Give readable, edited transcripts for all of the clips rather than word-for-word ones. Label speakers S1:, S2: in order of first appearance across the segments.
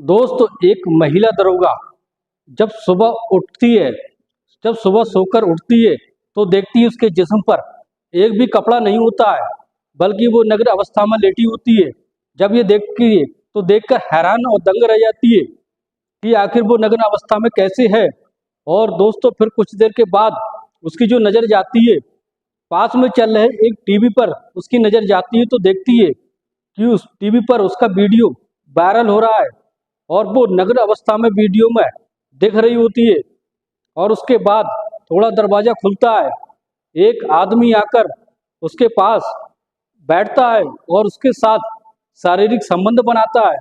S1: दोस्तों एक महिला दरोगा जब सुबह उठती है, जब सुबह सोकर उठती है तो देखती है उसके जिस्म पर एक भी कपड़ा नहीं होता है, बल्कि वो नग्न अवस्था में लेटी होती है। जब ये देखती है तो देखकर हैरान और दंग रह जाती है कि आखिर वो नग्न अवस्था में कैसे है। और दोस्तों फिर कुछ देर के बाद उसकी जो नज़र जाती है, पास में चल रहे एक टीवी पर उसकी नज़र जाती है तो देखती है कि उस टीवी पर उसका वीडियो वायरल हो रहा है और वो नग्न अवस्था में वीडियो में दिख रही होती है। और उसके बाद थोड़ा दरवाज़ा खुलता है, एक आदमी आकर उसके पास बैठता है और उसके साथ शारीरिक संबंध बनाता है।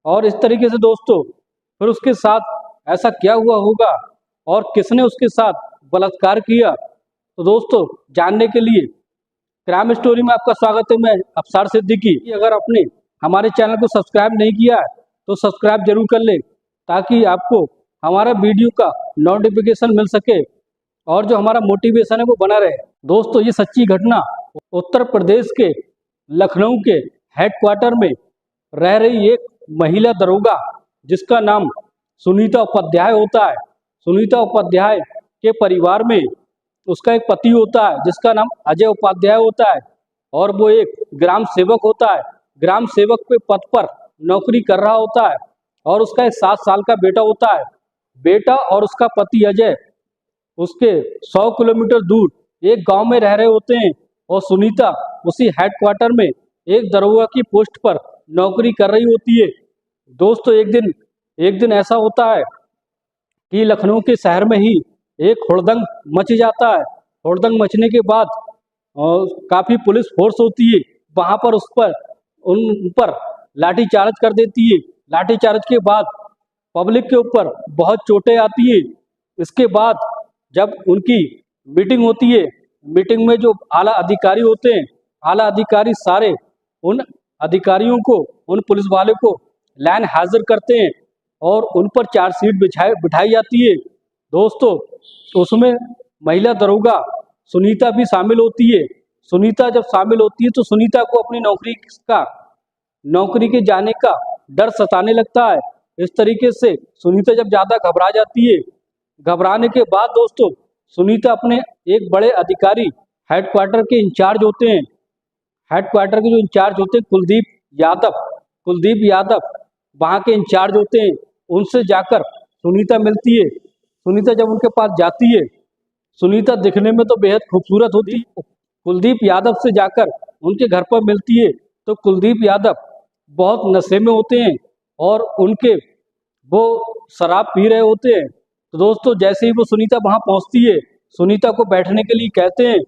S1: और इस तरीके से दोस्तों फिर उसके साथ ऐसा क्या हुआ होगा और किसने उसके साथ बलात्कार किया, तो दोस्तों जानने के लिए क्राइम स्टोरी में आपका स्वागत है। मैं अफसार सिद्दीकी। अगर आपने हमारे चैनल को सब्सक्राइब नहीं किया है तो सब्सक्राइब जरूर कर ले, ताकि आपको हमारा वीडियो का नोटिफिकेशन मिल सके और जो हमारा मोटिवेशन है वो बना रहे। दोस्तों ये सच्ची घटना उत्तर प्रदेश के लखनऊ के हेडक्वार्टर में रह रही एक महिला दरोगा जिसका नाम सुनीता उपाध्याय होता है। सुनीता उपाध्याय के परिवार में उसका एक पति होता है जिसका नाम अजय उपाध्याय होता है और वो एक ग्राम सेवक होता है। ग्राम सेवक के पद पर नौकरी कर रहा होता है और उसका एक 7 साल का बेटा होता है। बेटा और उसका पति अजय उसके 100 किलोमीटर दूर एक गांव में रह रहे होते हैं और सुनीता उसी हेडक्वार्टर में एक दरोगा की पोस्ट पर नौकरी कर रही होती है। दोस्तों एक दिन ऐसा होता है कि लखनऊ के शहर में ही एक हुड़दंग मच जाता है। हुड़दंग मचने के बाद काफ़ी पुलिस फोर्स होती है, वहाँ पर उन पर लाठीचार्ज कर देती है। लाठीचार्ज के बाद पब्लिक के ऊपर बहुत चोटें आती है। इसके बाद जब उनकी मीटिंग होती है, मीटिंग में जो आला अधिकारी होते हैं, आला अधिकारी सारे उन अधिकारियों को, उन पुलिस वाले को लाइन हाजिर करते हैं और उन पर चार्जशीट बिठाई जाती है। दोस्तों उसमें महिला दरोगा सुनीता भी शामिल होती है। सुनीता जब शामिल होती है तो सुनीता को अपनी नौकरी के जाने का डर सताने लगता है। इस तरीके से सुनीता जब ज़्यादा घबरा जाती है, घबराने के बाद दोस्तों सुनीता अपने एक बड़े अधिकारी हेडक्वार्टर के इंचार्ज होते हैं, हेडक्वार्टर के जो इंचार्ज होते हैं कुलदीप यादव वहाँ के इंचार्ज होते हैं, उनसे जाकर सुनीता मिलती है। सुनीता जब उनके पास जाती है, सुनीता दिखने में तो बेहद खूबसूरत होती है। कुलदीप यादव से जाकर उनके घर पर मिलती है तो कुलदीप यादव बहुत नशे में होते हैं और वो शराब पी रहे होते हैं। तो दोस्तों जैसे ही वो सुनीता वहाँ पहुँचती है, सुनीता को बैठने के लिए कहते हैं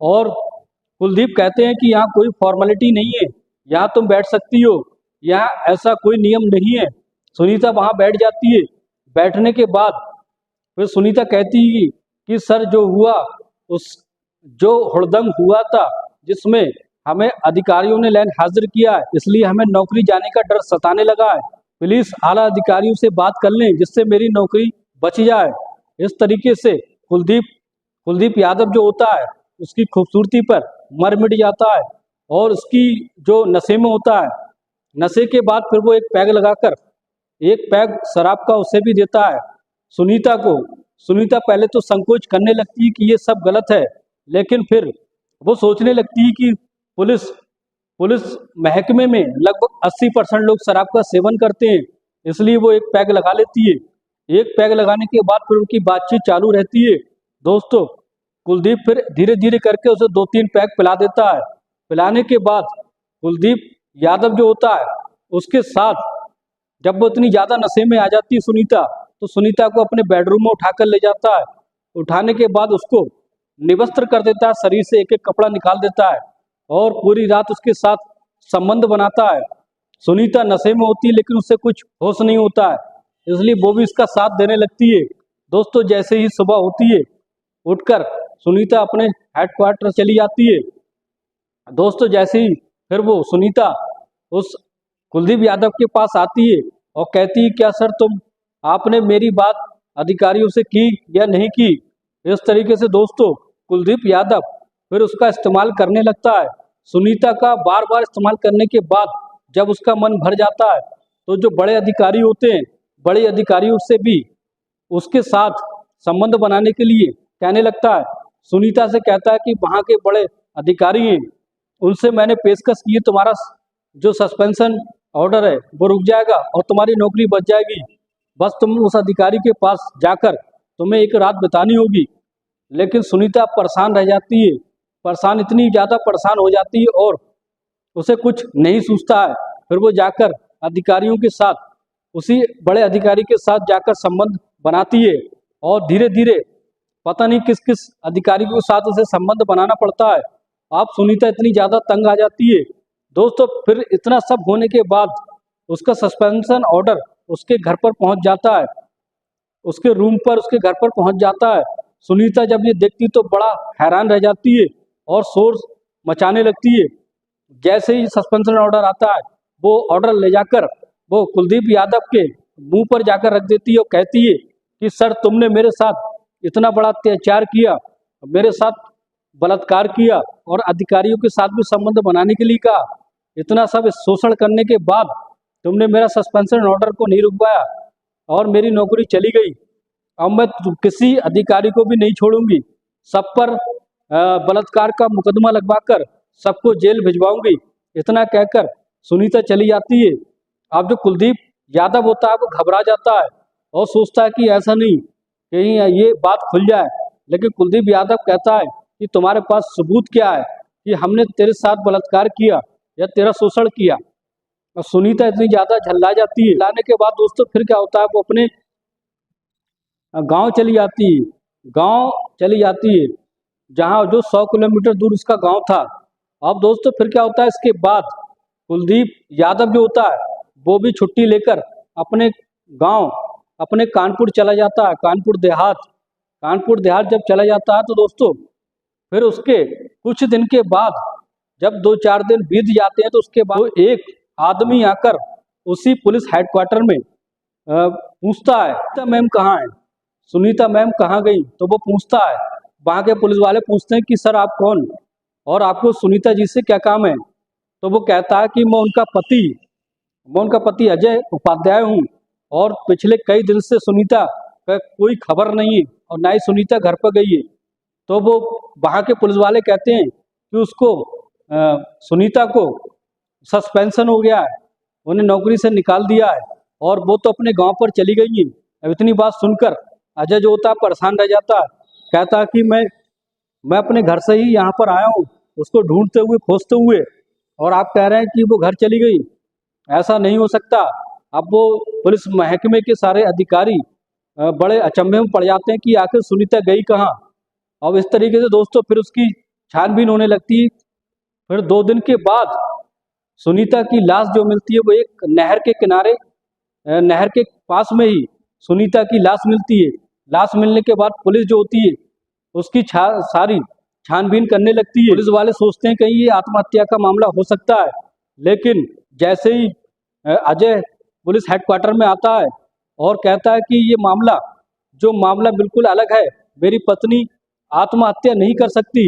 S1: और कुलदीप कहते हैं कि यहाँ कोई फॉर्मेलिटी नहीं है, यहाँ तुम बैठ सकती हो, यहाँ ऐसा कोई नियम नहीं है। सुनीता वहाँ बैठ जाती है। बैठने के बाद फिर सुनीता कहती है कि सर जो हुड़दंग हुआ था जिसमें हमें अधिकारियों ने लाइन हाजिर किया है, इसलिए हमें नौकरी जाने का डर सताने लगा है। प्लीज आला अधिकारियों से बात कर लें जिससे मेरी नौकरी बच जाए। इस तरीके से कुलदीप यादव जो होता है उसकी खूबसूरती पर मर मिट जाता है और उसकी जो नशे में होता है, नशे के बाद फिर वो एक पैग शराब का उसे भी देता है सुनीता को। सुनीता पहले तो संकोच करने लगती है कि ये सब गलत है, लेकिन फिर वो सोचने लगती है कि पुलिस महकमे में लगभग 80% लोग शराब का सेवन करते हैं, इसलिए वो एक पैग लगा लेती है। एक पैग लगाने के बाद फिर उनकी बातचीत चालू रहती है। दोस्तों कुलदीप फिर धीरे धीरे करके उसे 2-3 पैग पिला देता है। पिलाने के बाद कुलदीप यादव जो होता है उसके साथ जब वो इतनी ज़्यादा नशे में आ जाती है सुनीता, तो सुनीता को अपने बेडरूम में उठाकर ले जाता है। उठाने के बाद उसको निवस्त्र कर देता है, शरीर से एक एक कपड़ा निकाल देता है और पूरी रात उसके साथ संबंध बनाता है। सुनीता नशे में होती है लेकिन उससे कुछ होश नहीं होता है, इसलिए वो भी इसका साथ देने लगती है। दोस्तों जैसे ही सुबह होती है, उठकर सुनीता अपने हेडक्वार्टर चली जाती है। दोस्तों जैसे ही फिर वो सुनीता उस कुलदीप यादव के पास आती है और कहती है क्या सर आपने मेरी बात अधिकारियों से की या नहीं की। इस तरीके से दोस्तों कुलदीप यादव फिर उसका इस्तेमाल करने लगता है। सुनीता का बार बार इस्तेमाल करने के बाद जब उसका मन भर जाता है तो जो बड़े अधिकारी होते हैं, बड़े अधिकारियों से भी उसके साथ संबंध बनाने के लिए कहने लगता है। सुनीता से कहता है कि वहाँ के बड़े अधिकारी हैं, उनसे मैंने पेशकश की, तुम्हारा जो सस्पेंशन ऑर्डर है वो रुक जाएगा और तुम्हारी नौकरी बच जाएगी। बस तुम उस अधिकारी के पास जाकर तुम्हें एक रात बितानी होगी। लेकिन सुनीता परेशान रह जाती है, परेशान, इतनी ज़्यादा परेशान हो जाती है और उसे कुछ नहीं सूझता है। फिर वो जाकर अधिकारियों के साथ, उसी बड़े अधिकारी के साथ जाकर संबंध बनाती है और धीरे धीरे पता नहीं किस किस अधिकारी के साथ उसे संबंध बनाना पड़ता है। आप सुनीता इतनी ज़्यादा तंग आ जाती है दोस्तों। फिर इतना सब होने के बाद उसका सस्पेंशन ऑर्डर उसके घर पर पहुंच जाता है, उसके रूम पर, उसके घर पर पहुंच जाता है। सुनीता जब ये देखती तो बड़ा हैरान रह जाती है और शोर मचाने लगती है। जैसे ही सस्पेंशन ऑर्डर आता है, वो ऑर्डर ले जाकर वो कुलदीप यादव के मुंह पर जाकर रख देती है और कहती है कि सर, तुमने मेरे साथ इतना बड़ा अत्याचार किया, मेरे साथ बलात्कार किया और अधिकारियों के साथ भी संबंध बनाने के लिए कहा। इतना सब शोषण करने के बाद तुमने मेरा सस्पेंशन ऑर्डर को नहीं रुकवाया और मेरी नौकरी चली गई। अब मैं किसी अधिकारी को भी नहीं छोड़ूंगी, सब पर बलात्कार का मुकदमा लगवाकर सबको जेल भिजवाऊंगी। इतना कहकर सुनीता चली जाती है। अब जो कुलदीप यादव होता है वो घबरा जाता है और सोचता है कि ऐसा नहीं, कहीं ये बात खुल जाए। लेकिन कुलदीप यादव कहता है कि तुम्हारे पास सबूत क्या है कि हमने तेरे साथ बलात्कार किया या तेरा शोषण किया। और सुनीता इतनी ज़्यादा झल्ला जाती है। लाने के बाद दोस्तों फिर क्या होता है, वो अपने गांव चली जाती है। गांव चली जाती है जहां जो 100 किलोमीटर दूर उसका गांव था। अब दोस्तों फिर क्या होता है, इसके बाद कुलदीप यादव जो होता है वो भी छुट्टी लेकर अपने गांव, अपने कानपुर चला जाता है। कानपुर देहात जब चला जाता है तो दोस्तों फिर उसके कुछ दिन के बाद, जब 2-4 दिन बीत जाते हैं, तो उसके बाद एक आदमी आकर उसी पुलिस हेडक्वार्टर में पूछता है, सुनीता मैम कहाँ है, सुनीता मैम कहाँ गई। तो वो पूछता है, वहाँ के पुलिस वाले पूछते हैं कि सर आप कौन और आपको सुनीता जी से क्या काम है। तो वो कहता है कि मैं उनका पति अजय उपाध्याय हूँ और पिछले कई दिन से सुनीता का कोई खबर नहीं है और ना ही सुनीता घर पर गई है। तो वो वहाँ के पुलिस वाले कहते हैं कि उसको सुनीता को सस्पेंशन हो गया है, उन्हें नौकरी से निकाल दिया है और वो तो अपने गांव पर चली गई है। अब इतनी बात सुनकर अजय जो होता है परेशान रह जाता है, कहता है कि मैं अपने घर से ही यहाँ पर आया हूँ उसको ढूंढते हुए, खोजते हुए, और आप कह रहे हैं कि वो घर चली गई। ऐसा नहीं हो सकता। अब वो पुलिस महकमे के सारे अधिकारी बड़े अचंभे में पड़ जाते हैं कि आखिर सुनीता गई कहाँ। अब इस तरीके से दोस्तों फिर उसकी छानबीन होने लगती है। फिर 2 दिन के बाद सुनीता की लाश जो मिलती है वो एक नहर के किनारे, नहर के पास में ही सुनीता की लाश मिलती है। लाश मिलने के बाद पुलिस जो होती है उसकी सारी छानबीन करने लगती है। पुलिस वाले सोचते हैं कहीं ये आत्महत्या का मामला हो सकता है। लेकिन जैसे ही अजय पुलिस हेडक्वार्टर में आता है और कहता है कि ये मामला बिल्कुल अलग है, मेरी पत्नी आत्महत्या नहीं कर सकती,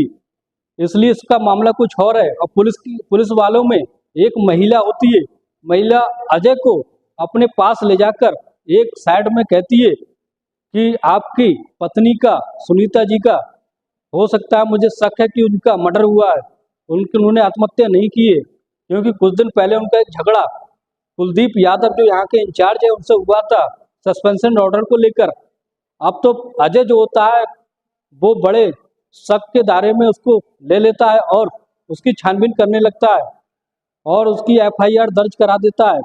S1: इसलिए इसका मामला कुछ और है। और पुलिस वालों में एक महिला होती है। महिला अजय को अपने पास ले जाकर एक साइड में कहती है कि आपकी पत्नी का, सुनीता जी का, हो सकता है, मुझे शक है कि उनका मर्डर हुआ है, उन्होंने आत्महत्या नहीं की है, क्योंकि कुछ दिन पहले उनका एक झगड़ा कुलदीप यादव जो यहाँ के इंचार्ज है उनसे हुआ था सस्पेंशन ऑर्डर को लेकर। अब तो अजय जो होता है वो बड़े शक के दायरे में उसको ले लेता है और उसकी छानबीन करने लगता है और उसकी एफआईआर दर्ज करा देता है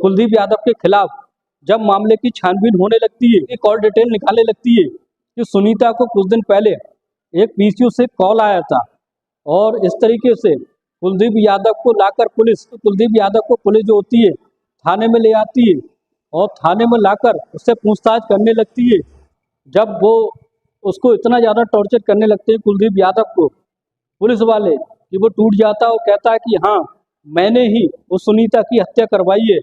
S1: कुलदीप यादव के खिलाफ। जब मामले की छानबीन होने लगती है, एक और डिटेल निकालने लगती है कि सुनीता को कुछ दिन पहले एक पीसीयू से कॉल आया था और इस तरीके से कुलदीप यादव को लाकर कुलदीप यादव को पुलिस जो होती है थाने में ले आती है और थाने में लाकर उससे पूछताछ करने लगती है। जब वो उसको इतना ज़्यादा टॉर्चर करने लगते हैं कुलदीप यादव को पुलिस वाले कि वो टूट जाता है और कहता है कि हाँ, मैंने ही उस सुनीता की हत्या करवाई है,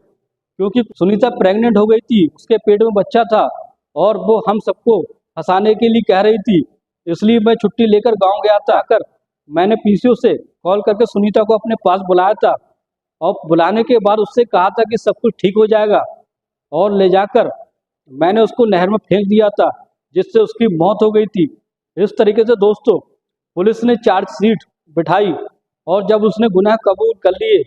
S1: क्योंकि सुनीता प्रेग्नेंट हो गई थी, उसके पेट में बच्चा था और वो हम सबको फंसाने के लिए कह रही थी, इसलिए मैं छुट्टी लेकर गांव गया था। मैंने पीसीओ से कॉल करके सुनीता को अपने पास बुलाया था और बुलाने के बाद उससे कहा था कि सब कुछ ठीक हो जाएगा, और ले जाकर मैंने उसको नहर में फेंक दिया था, जिससे उसकी मौत हो गई थी। इस तरीके से दोस्तों पुलिस ने चार्जशीट बिठाई, और जब उसने गुनाह कबूल कर लिए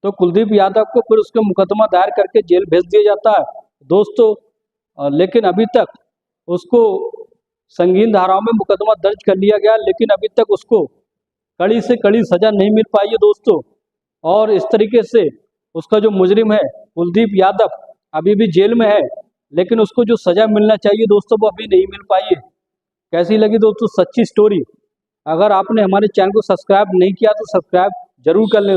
S1: तो कुलदीप यादव को फिर उसका मुकदमा दायर करके जेल भेज दिया जाता है दोस्तों। लेकिन अभी तक उसको संगीन धाराओं में मुकदमा दर्ज कर लिया गया, लेकिन अभी तक उसको कड़ी से कड़ी सजा नहीं मिल पाई है दोस्तों। और इस तरीके से उसका जो मुजरिम है कुलदीप यादव अभी भी जेल में है, लेकिन उसको जो सजा मिलना चाहिए दोस्तों वो अभी नहीं मिल पाई है। कैसी लगी दोस्तों सच्ची स्टोरी? अगर आपने हमारे चैनल को सब्सक्राइब नहीं किया तो सब्सक्राइब जरूर कर लें।